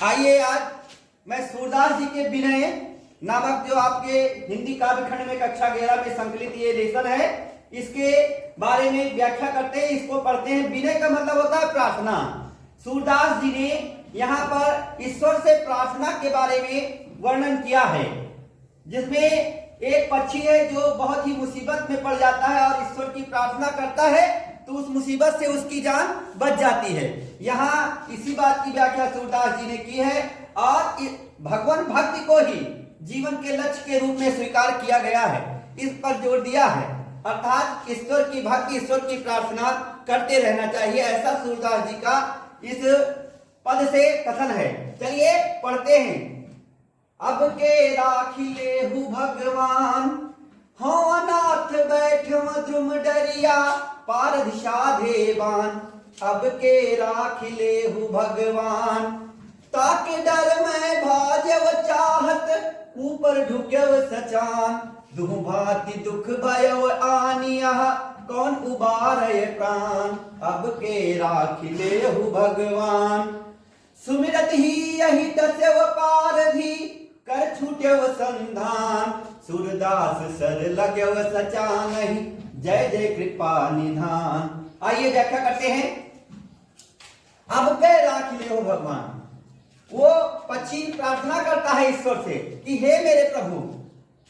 आइए आज मैं सूरदास जी के विनय नामक जो आपके हिंदी काव्य खंड में कक्षा 11 में संकलित ये लेसन है, इसके बारे में व्याख्या करते हैं। इसको पढ़ते हैं। विनय का मतलब होता है प्रार्थना। सूरदास जी ने यहाँ पर ईश्वर से प्रार्थना के बारे में वर्णन किया है, जिसमें एक पक्षी है जो बहुत ही मुसीबत में पड़ जाता है और ईश्वर की प्रार्थना करता है तो उस मुसीबत से उसकी जान बच जाती है। यहाँ इसी बात की व्याख्या सूरदास जी ने की है और भगवान भक्ति को ही जीवन के लक्ष्य के रूप में स्वीकार किया गया है, इस पर जोर दिया है। अर्थात ईश्वर की भक्ति, ईश्वर की प्रार्थना करते रहना चाहिए, ऐसा सूरदास जी का इस पद से कथन है। चलिए पढ़ते हैं। अब के राखिले हु भगवान, हो अनाथ बैठव द्रुम डरिया, पारध साधे बान। अब के राखिले हु भगवान, ताके डर में भाजव चाहत, ऊपर ढुक्यव सचान। दुह भांति दुख भयव आनिया, कौन उबारय प्राण। अब के राखिले हु भगवान, सुमिरत ही यही दस्यव पारधी, कर छूट्यव संधान। सूरदास सर लगव सचानहि, जय जय कृपा निधान। आइए व्याख्या करते हैं। अब के राखिले हो भगवान, वो पक्षी प्रार्थना करता है ईश्वर से कि हे मेरे प्रभु,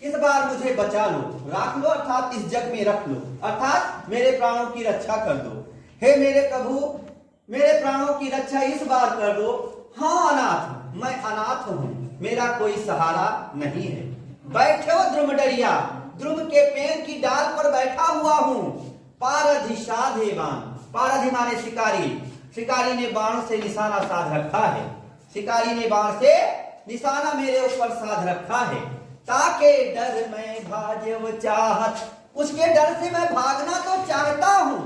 इस बार मुझे बचा लो, राख लो अर्थात इस जग में रख लो, अर्थात मेरे प्राणों की रक्षा कर दो। हे मेरे प्रभु, मेरे प्राणों की रक्षा इस बार कर दो। हाँ अनाथ, मैं अनाथ हूं, मेरा कोई सहारा नहीं है। बैठे हो द्रुम डरिया, द्रुम के पेड़ की डाल पर बैठा हुआ हूं। पारधि साधे बाण, पारधि माने शिकारी, शिकारी ने बाण से निशाना साध रखा है, शिकारी ने बाण से निशाना मेरे ऊपर साध रखा है। ताके डर में भाजव चाहत, उसके डर से मैं भागना तो चाहता हूं।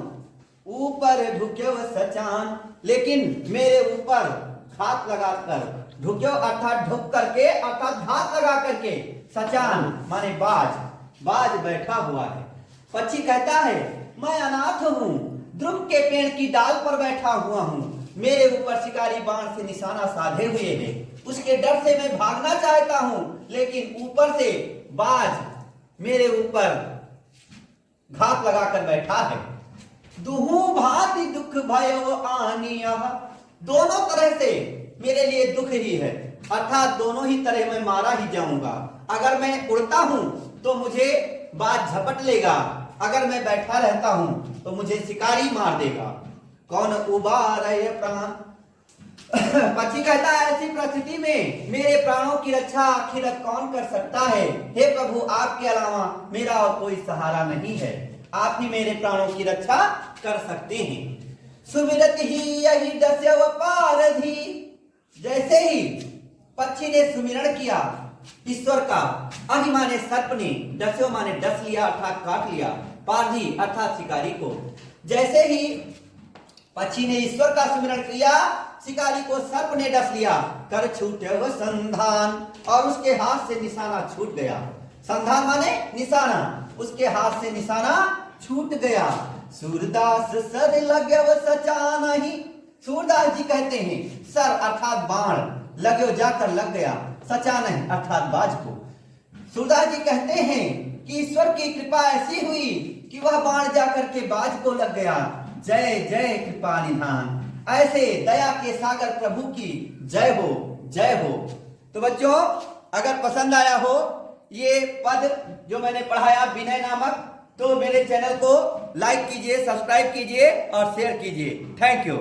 ऊपर ढुक्यव सचान, लेकिन मेरे ऊपर घात लगाकर, ढुक्यो अर्थात ढुक करके अर्थात घात लगा करके, सचान माने बाज, बाज बैठा हुआ है। पक्षी कहता है मैं अनाथ हूं, ध्रुव के पेड़ की डाल पर बैठा हुआ हूं, मेरे ऊपर शिकारी बाण से निशाना साधे हुए है, उसके डर से मैं भागना चाहता हूं, लेकिन ऊपर से बाज मेरे ऊपर घात लगाकर बैठा है। दुहु भांति दुख भयो आनिया, दोनों तरह से मेरे लिए दुख ही है, अर्थात दोनों ही तरह मैं मारा ही जाऊंगा। अगर मैं उड़ता हूं तो मुझे बाज झपट लेगा, अगर मैं बैठा रहता हूं तो मुझे शिकारी मार देगा। कौन उबारय प्राण, पक्षी कहता है ऐसी परिस्थिति में मेरे प्राणों की रक्षा आखिर कौन कर सकता है। हे प्रभु, आपके अलावा मेरा और कोई सहारा नहीं है, आप ही मेरे प्राणों की रक्षा कर सकते हैं। सुमिरत ही यही दस्यव पारधी, जैसे ही पक्षी ने सुमिरण किया ईश्वर का, अहि माने सर्प ने, डस्यो माने डस लिया अर्थात काट लिया, पारधी अर्थात शिकारी को। जैसे ही पक्षी ने ईश्वर का सुमिरण किया, शिकारी को सर्प ने डस लिया। कर छूट्यव संधान, और उसके हाथ से निशाना छूट गया। संधान माने निशाना, उसके हाथ से निशाना छूट गया। सूरदास सर लगव सचानहि, सूरदास जी कहते हैं सर अर्थात बाण, लगो जाकर लग गया, सचानहि अर्थात बाज को। सूरदास जी कहते हैं कि ईश्वर की कृपा ऐसी हुई कि वह बाण जाकर के बाज को लग गया। जय जय कृपा निधान, ऐसे दया के सागर प्रभु की जय हो, जय हो। तो बच्चों, अगर पसंद आया हो ये पद जो मैंने पढ़ाया विनय नामक, तो मेरे चैनल को लाइक कीजिए, सब्सक्राइब कीजिए और शेयर कीजिए। Thank you.